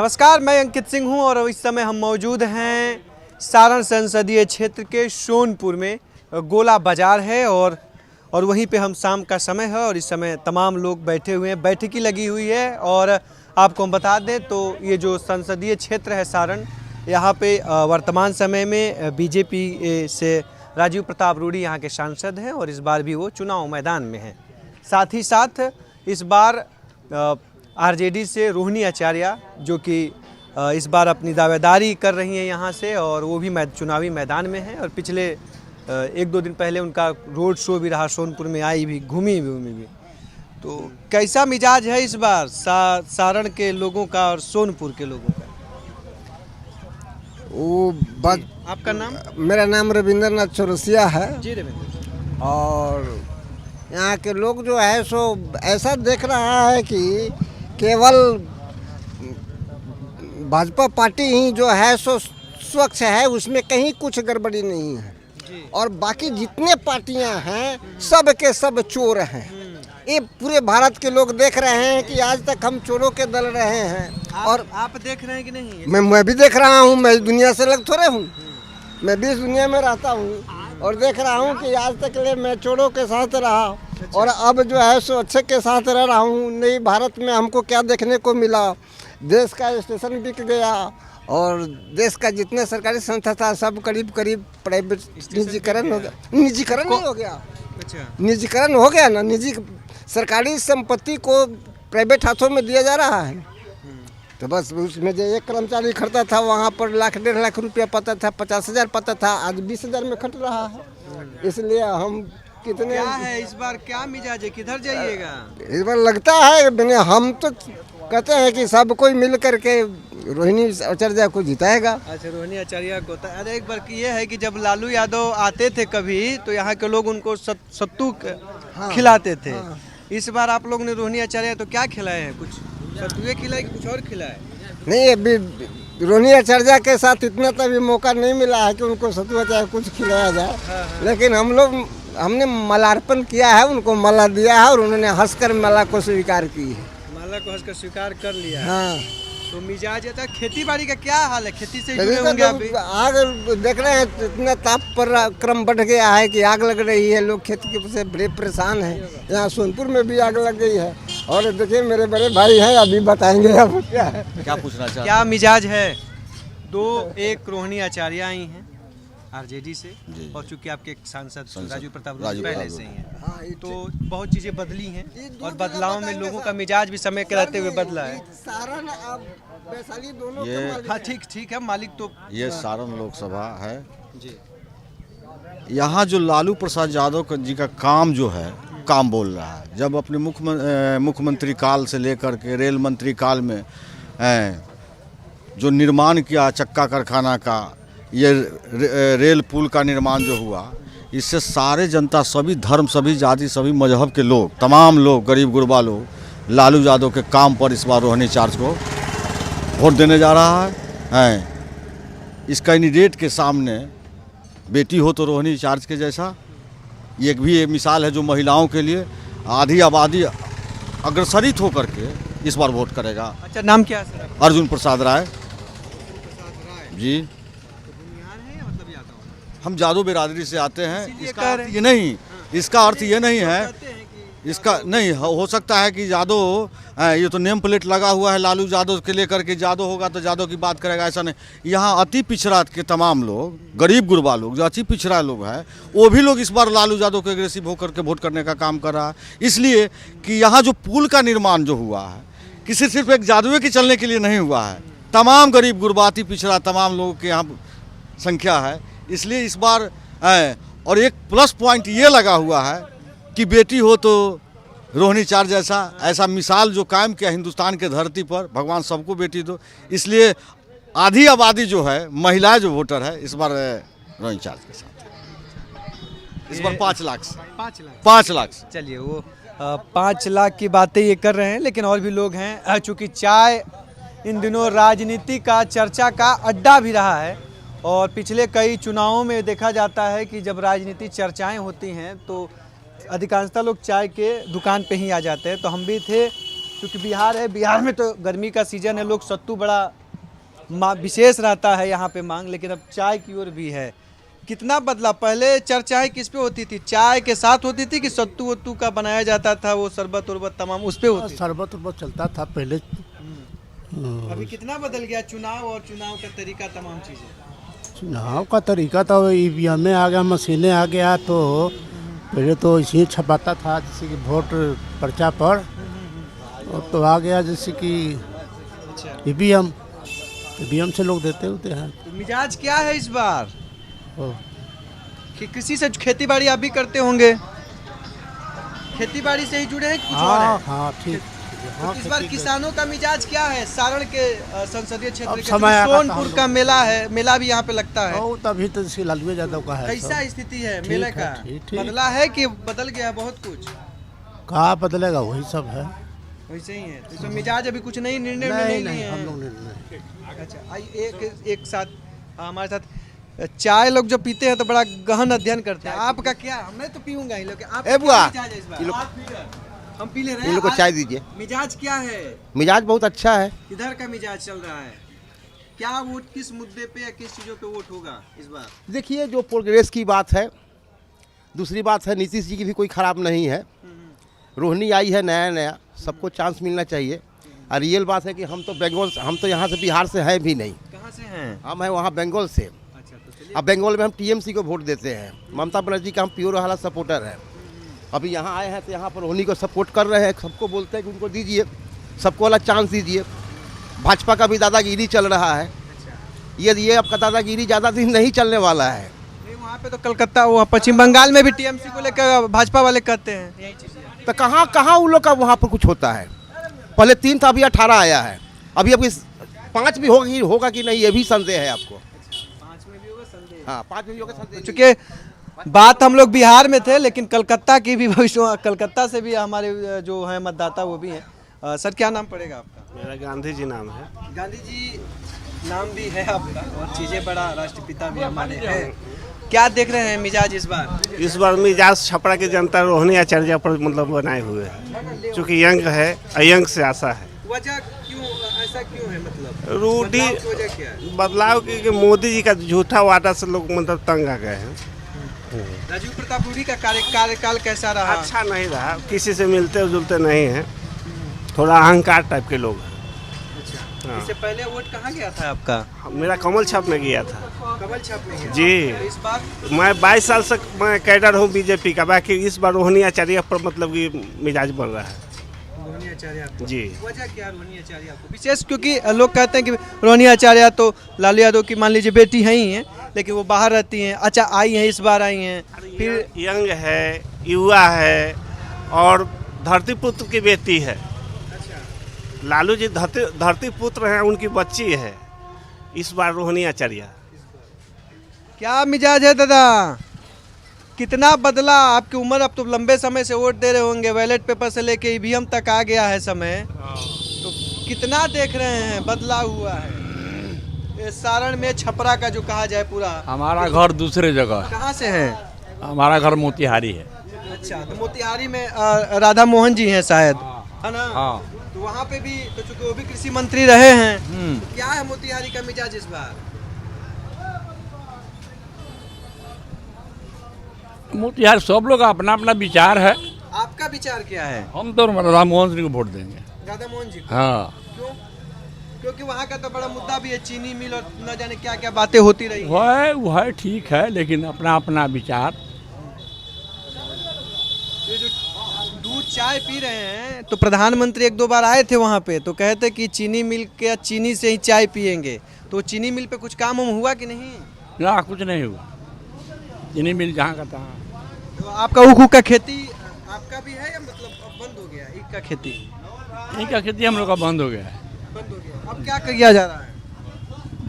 नमस्कार, मैं अंकित सिंह हूं और इस समय हम मौजूद हैं सारण संसदीय क्षेत्र के सोनपुर में। गोला बाजार है और वहीं पे हम शाम का समय है और इस समय तमाम लोग बैठे हुए हैं, बैठकी लगी हुई है। और आपको हम बता दें तो ये जो संसदीय क्षेत्र है सारण, यहाँ पे वर्तमान समय में बीजेपी से राजीव प्रताप रूडी यहाँ के सांसद हैं और इस बार भी वो चुनाव मैदान में हैं। साथ ही साथ इस बार आरजेडी से रोहिणी आचार्य जो कि इस बार अपनी दावेदारी कर रही हैं यहाँ से, और वो भी चुनावी मैदान में हैं। और पिछले एक दो दिन पहले उनका रोड शो भी रहा, सोनपुर में आई भी, घूमी भी। तो कैसा मिजाज है इस बार सारण के लोगों का और सोनपुर के लोगों का? वो बात, आपका नाम? मेरा नाम रविंद्रनाथ चौरसिया है। जी रविंद्र। और यहाँ के लोग जो है सो ऐसा देख रहा है कि केवल भाजपा पार्टी ही जो है सो स्वच्छ है, उसमें कहीं कुछ गड़बड़ी नहीं है। और बाकी जितने पार्टियां हैं सब के सब चोर हैं। ये पूरे भारत के लोग देख रहे हैं कि आज तक हम चोरों के दल रहे हैं। और आप देख रहे हैं कि नहीं? मैं भी देख रहा हूँ, मैं दुनिया से अलग थोड़े हूँ, मैं भी इस दुनिया में रहता हूँ और देख रहा हूँ कि आज तक ले मैं चोरों के साथ रहा और अब जो है सो अच्छे के साथ रह रहा हूँ। नई भारत में हमको क्या देखने को मिला, देश का स्टेशन बिक गया और देश का जितने सरकारी संस्था था सब करीब प्राइवेट निजीकरण हो गया। निजीकरण नहीं हो गया? अच्छा, निजीकरण हो गया ना। निजी सरकारी संपत्ति को प्राइवेट हाथों में दिया जा रहा है। तो बस उसमें जो एक कर्मचारी खटता था वहाँ पर लाख 1.5 लाख रुपया पाता था, 50,000 पाता था, आज 20,000 में खट रहा है। इसलिए हम कितने क्या है इस बार, क्या मिजाज है, किधर जाइएगा इस बार? लगता है हम तो कहते हैं कि सब कोई मिल करके रोहिणी आचार्य को जिताएगा। अच्छा, रोहिणी आचार्य को। अरे एक बार ये है कि जब लालू यादव आते थे कभी तो यहाँ के लोग उनको सत्तू खिलाते थे। इस बार आप लोग ने रोहिणी आचार्य तो क्या खिलाए हैं? कुछ सत्तुए खिलाए कि कुछ और खिलाए? नहीं, अभी रोहिणी आचार्य के साथ इतना तो अभी मौका नहीं मिला है कि उनको सत्तुआ चाहे कुछ खिलाया जाए। लेकिन हमने मालार्पण किया है, उनको माला दिया है और उन्होंने हंसकर माला को स्वीकार की है। माला को हंसकर स्वीकार कर लिया है। हाँ। तो मिजाज है। खेती बाड़ी का क्या हाल है? खेती से जुड़े होंगे अभी? आग देख रहे हैं, इतना ताप पर क्रम बढ़ गया है कि आग लग रही है। लोग खेती से बड़े परेशान हैं। यहाँ सोनपुर में भी आग लग गई है। और देखिए मेरे बड़े भाई हैं, अभी बताएंगे अब क्या पूछना चाहते हैं। क्या मिजाज है? एक रोहिणी आचार्य आई हैं आरजेडी से और चूंकि आपके सांसद राजीव प्रताप रूडी पहले से ही हैं, तो बहुत चीजें बदली हैं और बदलाव में लोगों का मिजाज भी समय के रहते हुए बदला है। सारण अब वैशाली दोनों ये हाँ, ठीक है मालिक तो ये सारण लोकसभा है जी। यहाँ जो लालू प्रसाद यादव जी का काम जो है, काम बोल रहा है। जब अपने मुख्यमंत्री काल से लेकर के रेल मंत्री काल में जो निर्माण किया चक्का कारखाना का, ये रेल पुल का निर्माण जो हुआ, इससे सारे जनता, सभी धर्म, सभी जाति, सभी मजहब के लोग, तमाम लोग, गरीब गुरबा लोग लालू यादव के काम पर इस बार रोहिणी आचार्य को वोट देने जा रहा है। इस कैंडिडेट के सामने बेटी हो तो रोहिणी आचार्य के जैसा एक भी मिसाल है जो महिलाओं के लिए आधी आबादी अग्रसरित होकर के इस बार वोट करेगा। अच्छा, नाम क्या है सर? अर्जुन प्रसाद राय जी। हम जादू बिरादरी से आते हैं। इसका अर्थ ये नहीं, इसका अर्थ ये नहीं है, इसका नहीं हो सकता है कि यादव, ये तो नेम प्लेट लगा हुआ है लालू यादव के लेकर के, यादव होगा तो यादव की बात करेगा, ऐसा नहीं। यहाँ अति पिछड़ा के तमाम लोग, गरीब गुरबा लोग, जो अति पिछड़ा लोग हैं, वो भी लोग इस बार लालू यादव को एग्रेसिव होकर के वोट करने का काम कर रहा है। इसलिए कि यहाँ जो पुल का निर्माण जो हुआ है, किसी सिर्फ एक जादुए के चलने के लिए नहीं हुआ है, तमाम गरीब गुरबा, अति पिछड़ा तमाम लोगों के यहाँ संख्या है। इसलिए इस बार और एक प्लस पॉइंट ये लगा हुआ है कि बेटी हो तो रोहिणी आचार्य जैसा, ऐसा मिसाल जो कायम किया हिंदुस्तान के धरती पर, भगवान सबको बेटी दो। इसलिए आधी आबादी जो है, महिलाएं जो वोटर है, इस बार रोहिणी आचार्य के साथ। इस बार 5 लाख। चलिए, वो 5 लाख की बातें ये कर रहे हैं, लेकिन और भी लोग हैं। चूँकि चाय इन दिनों राजनीति का चर्चा का अड्डा भी रहा है और पिछले कई चुनावों में देखा जाता है कि जब राजनीति चर्चाएं होती हैं तो अधिकांशतः लोग चाय के दुकान पे ही आ जाते हैं। तो हम भी थे क्योंकि बिहार है, बिहार में तो गर्मी का सीजन है, लोग सत्तू बड़ा विशेष रहता है यहाँ पे मांग, लेकिन अब चाय की ओर भी है। कितना बदला, पहले चर्चाएं किस पे होती थी, चाय के साथ होती थी कि सत्तू वत्तू का बनाया जाता था, वो शरबत उरबत तमाम उस पे होती थी? शरबत उरबत चलता था पहले। अभी कितना बदल गया, चुनाव और चुनाव का तरीका, तमाम चीजें। चुनाव का तरीका तो ईवीएम में आ गया, मशीनें आ गया, तो पहले तो इसी छपाता था जैसे कि वोट पर्चा पर, और तो आ गया जैसे कि ईवीएम से लोग देते होते हैं। तो मिजाज क्या है इस बार? ओ, कृषि से खेती बाड़ी आप भी करते होंगे, खेती बाड़ी से ही जुड़े हैं कुछ और है? हाँ ठीक। तो इस बार किसानों का मिजाज क्या है? सारण के संसदीय क्षेत्र अब के समय आएगा तो हम सोनपुर लोग- का मेला है, मेला भी यहाँ पे लगता है। और तभी तो जैसे लालू यादव का है। कैसा सब स्थिति है ठीक मेले है, का? ठीक। बदला है कि बदल गया बहुत कुछ? कहाँ बदलेगा, वही सब है। वैसे ही है, तो इसमें मिजाज अभी कुछ नहीं, निर्णय नहीं नहीं नहीं, लिए हम हैं। लोग नहीं। अच्छा, एक साथ हमारे साथ चाय लोग जो पीते हैं तो बड़ा गहन अध्ययन करते हैं। आपका क्या? मैं तो पीऊंगा ही, लोग आप ए बुआ, मिजाज है इस बार? ये लोग- हम पी ले रहे हैं। इन लोग को आज चाय दीजिए। मिजाज क्या है? मिजाज बहुत अच्छा है। किधर का मिजाज चल रहा है? क्या वोट किस मुद्दे पे या किस चीजों पे वोट होगा इस बार? देखिए, जो प्रोग्रेस की बात है, दूसरी बात है नीतीश जी की भी कोई खराब नहीं है। रोहिणी आई है नया नया, सबको चांस मिलना चाहिए। और रियल बात है कि हम तो यहाँ से बिहार से हैं भी नहीं, कहाँ से हैं? हम हैं वहाँ बंगाल से। अच्छा, तो चलिए। अब बंगाल में हम टीएमसी को वोट देते हैं, ममता बनर्जी का हम प्योर वाला सपोर्टर हैं। अभी यहाँ आए हैं तो यहाँ पर रोहिणी को सपोर्ट कर रहे हैं, सबको बोलते हैं कि उनको दीजिए, सबको वाला चांस दीजिए। भाजपा का भी दादागिरी चल रहा है, ये आपका दादागिरी ज़्यादा दिन नहीं चलने वाला है। नहीं, वहाँ पे तो कलकत्ता, वो पश्चिम बंगाल में भी टीएमसी को लेकर भाजपा वाले कहते हैं यही चीज़ है। तो कहाँ कहाँ उन लोग का वहाँ पर कुछ होता है? पहले 3 था, अभी 18 आया है। अभी 5 भी होगा कि नहीं, ये भी संदेह है आपको। 5 में भी होगा संदेह। हाँ, 5 में भी होगा संदेह। चूँकि बात हम लोग बिहार में थे, लेकिन कलकत्ता की भी भविष्य, कलकत्ता से भी हमारे जो हैं मतदाता वो भी हैं। सर, क्या नाम पड़ेगा आपका? मेरा गांधी जी नाम है। गांधी जी नाम भी है आपका, और चीज़ें बड़ा, राष्ट्रपिता भी हमारे हैं। क्या देख रहे हैं मिजाज इस बार? इस बार मिजाज छपरा की जनता रोहिणी आचार्य पर मतलब बनाए हुए है, चूँकि यंग है, यंग से आशा है। वजह क्यों, ऐसा क्यों है? मतलब रूढ़ी बदलाव की वजह क्या है? बदलाव की मोदी जी का झूठा वादा से लोग मतलब तंग आ गए हैं। राजीव प्रताप रूडी का कार्यकाल कैसा रहा? अच्छा नहीं रहा, किसी से मिलते जुलते नहीं हैं, थोड़ा अहंकार टाइप के लोग हैं। हाँ। इससे पहले वोट कहाँ गया था आपका? मेरा कमल छाप में गया था कमल छाप में गया। जी। तो इस बार मैं 22 साल से मैं कैडर हूँ बीजेपी का, बाकी इस बार रोहिणी आचार्य पर मतलब कि मिजाज बन रहा है रोहिणी आचार्य आपको? जी। वजह क्या है रोहिणी आचार्य आपको विशेष? क्योंकि लोग कहते हैं कि रोहिणी आचार्य तो लालू यादव की मान लीजिए बेटी हैं ही हैं, लेकिन वो बाहर रहती हैं। अच्छा, आई हैं, इस बार आई हैं, फिर यंग है, युवा है, और धरती पुत्र की बेटी है। लालू जी धरती पुत्र हैं, उनकी बच्ची है। इस बार रोहिणी आचार्य। क्या मिजाज है दादा? कितना बदला आपकी उम्र? अब तो लंबे समय से वोट दे रहे होंगे, बैलेट पेपर से लेके ईवीएम तक आ गया है समय, तो कितना देख रहे हैं बदला हुआ है? ये सारण में छपरा का जो कहा जाए पूरा। हमारा घर दूसरे जगह है। कहाँ से है? हमारा घर मोतिहारी है। अच्छा, तो मोतिहारी में राधा मोहन जी हैं शायद, है ना? हाँ। तो वहाँ पे भी तो चूंकि वो भी कृषि मंत्री रहे हैं, तो क्या है मोतिहारी का मिजाज इस बार? मोतिहारी सब लोग का अपना अपना विचार है। आपका विचार क्या है? हम तो राधा मोहन सिंह को वोट देंगे। राधा मोहन जी को? हाँ, क्यों? क्योंकि वहाँ का तो बड़ा मुद्दा भी है, चीनी मिल और न जाने क्या क्या बातें होती रही। वह ठीक है, लेकिन अपना अपना विचार। ये जो दूध चाय पी रहे हैं, तो प्रधानमंत्री 1-2 बार आए थे वहाँ पे, तो कहते कि चीनी मिल के चीनी से ही चाय पियेंगे। तो चीनी मिल पे कुछ काम हुआ कि नहीं? ना, कुछ नहीं हुआ। चीनी मिल जहाँ का तहाँ। तो आपका ऊख का खेती आपका भी है या मतलब अब बंद हो गया ईख का खेती? इनका खेती हम लोग का बंद हो गया है। बंद हो गया, अब क्या किया जा रहा है?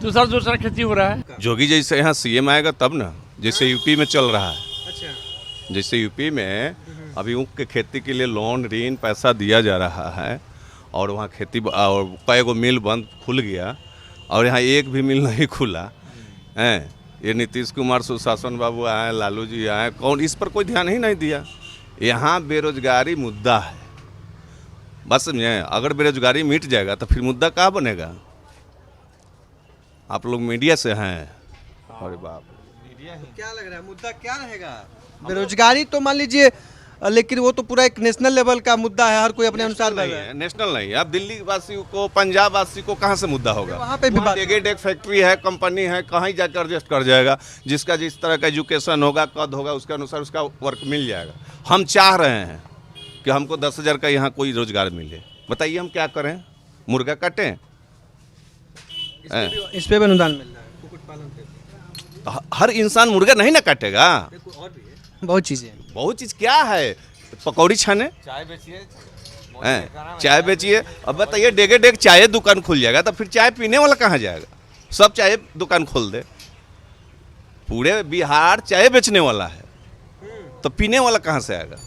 दूसरा खेती हो रहा है। जोगी जैसे यहाँ सीएम आएगा तब ना, जैसे यूपी में चल रहा है। अच्छा, जैसे यूपी में अभी ऊख के खेती के लिए लोन ऋण पैसा दिया जा रहा है, और वहाँ खेती और कई गो मिल बंद खुल गया, और यहाँ एक भी मिल नहीं खुला है। ये नीतीश कुमार सुशासन बाबू आए, लालू जी आए, कौन इस पर कोई ध्यान ही नहीं दिया। यहाँ बेरोजगारी मुद्दा है, बस समझे, अगर बेरोजगारी मिट जाएगा तो फिर मुद्दा कहाँ बनेगा। आप लोग मीडिया से हैं, अरे बाप, क्या लग रहा है मुद्दा क्या रहेगा? बेरोजगारी तो मान लीजिए, लेकिन वो तो पूरा एक नेशनल लेवल का मुद्दा है, हर कोई अपने अनुसार नहीं है, नेशनल नहीं है। अब दिल्ली वासी को, पंजाब वासी को कहाँ से मुद्दा होगा? वहाँ पे भी बात एक फैक्ट्री है, कंपनी है, कहीं जाकर एडजस्ट कर जाएगा। जिसका जिस तरह का एजुकेशन होगा, कद होगा, उसके अनुसार उसका वर्क मिल जाएगा। हम चाह रहे हैं कि हमको 10,000 का यहाँ कोई रोजगार मिले। बताइए हम क्या करें? मुर्गा काटें? इस पे भी अनुदान मिल रहा है, कुक्कुट पालन पे। तो हर इंसान मुर्गा नहीं ना काटेगा। और भी है, बहुत चीजें हैं। बहुत चीज़ क्या है, पकौड़ी छाने, चाय बेचिए। अब बताइए, डेगे डेग चाय दुकान खुल जाएगा तो फिर चाय पीने वाला कहाँ जाएगा? सब चाय दुकान खोल दे, पूरे बिहार चाय बेचने वाला है, तो पीने वाला कहाँ से आएगा?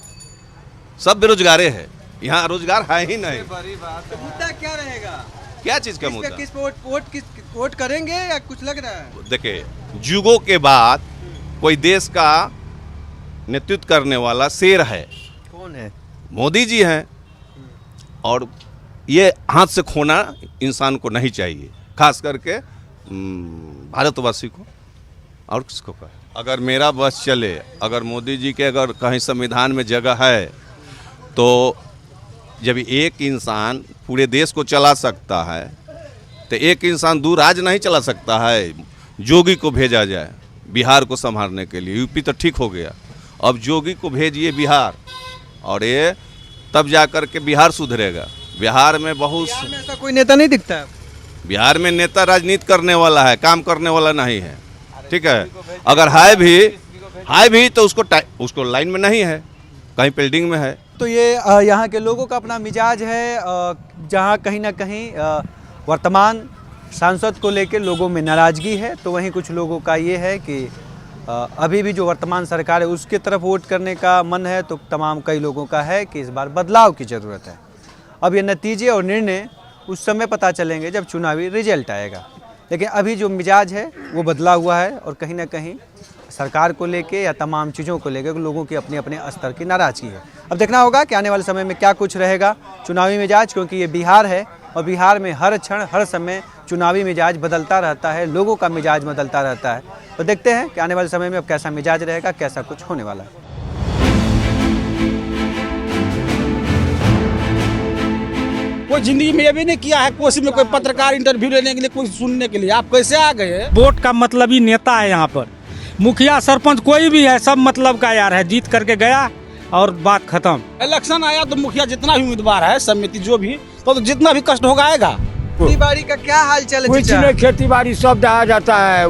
सब बेरोजगारे है, यहाँ रोजगार है ही नहीं। तो मुद्दा क्या रहेगा? क्या चीज़ का मुद्दा? किस पे वोट करेंगे या कुछ लग रहा है? देखिए, युगों के बाद कोई देश का नेतृत्व करने वाला शेर है। कौन है? मोदी जी हैं। और ये हाथ से खोना इंसान को नहीं चाहिए, खास करके भारतवासी को। और किसको कहे? अगर मेरा बस चले, अगर मोदी जी के अगर कहीं संविधान में जगह है, तो जब एक इंसान पूरे देश को चला सकता है, तो एक इंसान दूर राज्य नहीं चला सकता है। जोगी को भेजा जाए बिहार को संभालने के लिए, यूपी तो ठीक हो गया, अब जोगी को भेजिए बिहार, और ये तब जा कर के बिहार सुधरेगा। बिहार में बहुत, बिहार में ऐसा कोई नेता नहीं दिखता है। बिहार में नेता राजनीति करने वाला है, काम करने वाला नहीं है। ठीक है, अगर है भी तो उसको लाइन में नहीं है, कहीं बिल्डिंग में है। तो ये यहाँ के लोगों का अपना मिजाज है, जहाँ कहीं ना कहीं वर्तमान सांसद को लेकर लोगों में नाराज़गी है, तो वहीं कुछ लोगों का ये है कि अभी भी जो वर्तमान सरकार है उसके तरफ वोट करने का मन है। तो तमाम कई लोगों का है कि इस बार बदलाव की ज़रूरत है। अब ये नतीजे और निर्णय उस समय पता चलेंगे जब चुनावी रिजल्ट आएगा, लेकिन अभी जो मिजाज है वो बदला हुआ है, और कहीं ना कहीं सरकार को लेके या तमाम चीज़ों को लेकर लोगों की अपने अपने स्तर की नाराज़गी है। अब देखना होगा कि आने वाले समय में क्या कुछ रहेगा चुनावी मिजाज, क्योंकि ये बिहार है और बिहार में हर क्षण हर समय चुनावी मिजाज बदलता रहता है, लोगों का मिजाज बदलता रहता है। तो देखते हैं कि आने वाले समय में अब कैसा मिजाज रहेगा, कैसा कुछ होने वाला है। कोई जिंदगी में ये भी नहीं किया है, कोई में कोई पत्रकार इंटरव्यू लेने के लिए, कोई सुनने के लिए। आप कैसे आ गए? वोट का मतलब ही नेता है यहाँ पर, मुखिया सरपंच कोई भी है, सब मतलब का यार है, जीत करके गया और बात खत्म। इलेक्शन आया तो मुखिया जितना भी उम्मीदवार है, समिति जो भी, तो जितना भी कष्ट होगा आएगा। खेती बाड़ी का क्या हाल चल कुछ नहीं, खेती बाड़ी सब दहा जाता है।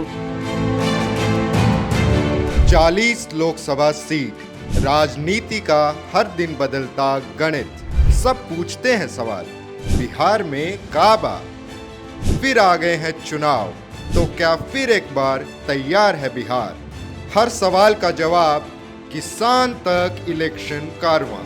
40 लोकसभा सीट, राजनीति का हर दिन बदलता गणित, सब पूछते हैं सवाल, बिहार में काबा, फिर आ गए हैं चुनाव, तो क्या फिर एक बार तैयार है बिहार? हर सवाल का जवाब, किसान तक इलेक्शन कारवां।